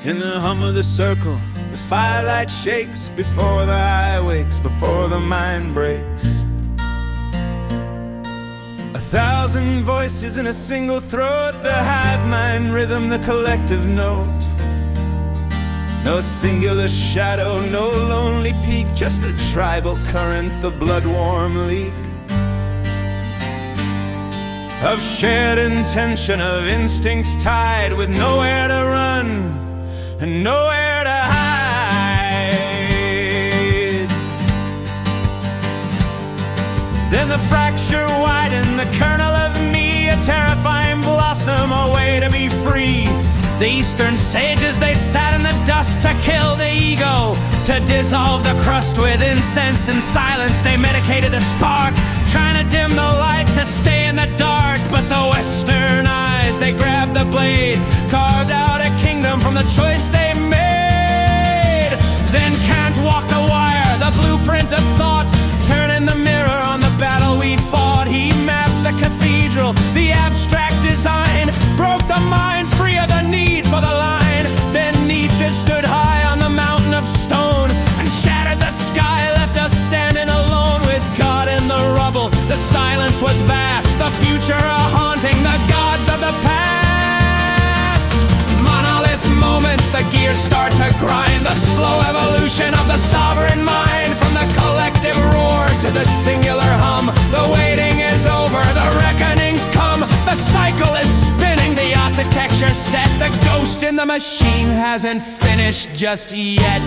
In the hum of the circle, the firelight shakes before the eye wakes, before the mind breaks. 1,000 voices in a single throat, the hive mind rhythm, the collective note. No singular shadow, no lonely peak, just the tribal current, the blood-warm leak of shared intention, of instincts tied, with nowhere to run and nowhere to hide. Then the fracture widened, the kernel of me, a terrifying blossom, a way to be free. The Eastern sages, they sat in the dust to kill the ego, to dissolve the crust with incense and silence. They medicated the spark, trying to dim the light to stay in the dark. But the Western eyes, they grabbed the blade, carved out a kingdom from the choice they made. Then Kant walked the wire, the blueprint of thought, turning the mirror on the battle we fought. He mapped the cathedral, the abstract design, broke the mind free of the need for the line. Then Nietzsche stood high on the mountain of stone and shattered the sky, left us standing alone with God in the rubble. The silence was vast, the future a haunting, the gods of the past. Monolith moments, the gears start to grind, the slow evolution of the sovereign mind. From the collective roar to the singular hum, the waiting is over, the reckoning's come. The cycle is spinning, the architecture set, the ghost in the machine hasn't finished just yet.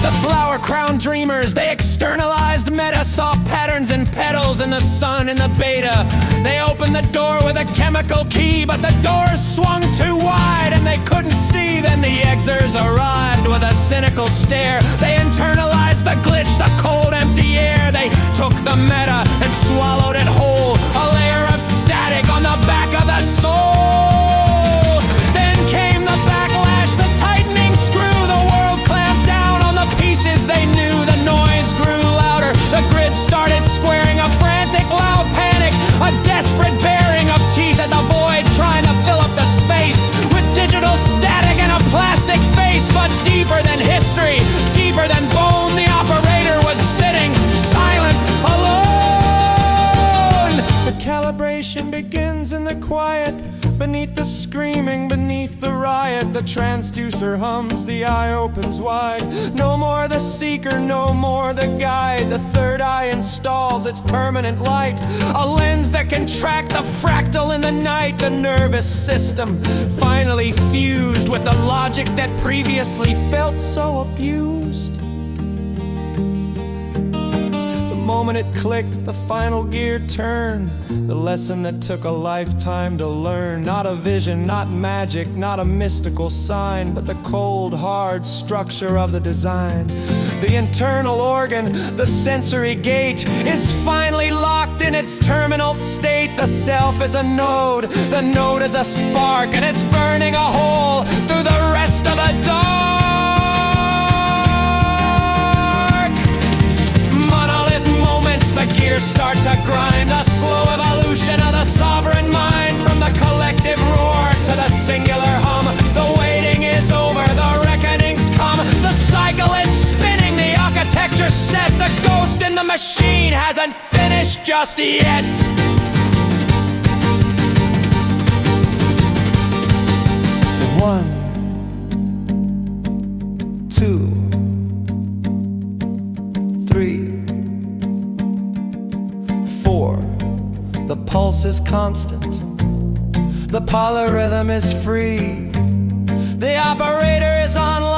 The flower-crowned dreamers, they externalized meta, saw patterns and petals in the sun and the beta. They opened the door with a chemical key, but the doors swung too wide and they couldn't see. Then the exers arrived with a cynical stare. They internalized the glitch, the cold empty air. They took the meta and swallowed it whole, a layer of static on the back of the soul. Then came the backlash, the tightening screw. The world clamped down on the pieces they knew. The noise grew louder, the grid started squaring, a frantic loud panic, a desperate baring of teeth at the void, trying to fill up the space with digital static and a plastic face. But deeper than history, deeper than bone, the operator was sitting silent, alone. The calibration begins in the quiet, beneath the screaming, beneath the riot. The transducer hums, the eye opens wide. No more the seeker, no more the guide. The third eye installs its permanent light, a lens that can track the fractal in the night. The nervous system finally fused with the logic that previously felt so abused. The moment it clicked, the final gear turned, the lesson that took a lifetime to learn. Not a vision, not magic, not a mystical sign, but the cold, hard structure of the design. The internal organ, the sensory gate, is finally locked in its terminal state. The self is a node, the node is a spark, and it's burning a hole through the rest of the dark. Monolith moments, the gears start to grind, the slow evolution of the sovereign mind. From the collective roar to the singular hum, the waiting is over, the reckoning's come. The cycle is spinning, the architecture set, the ghost in the machine hasn't finished just yet. One, two, three, four. The pulse is constant, the polyrhythm is free. The operator is online.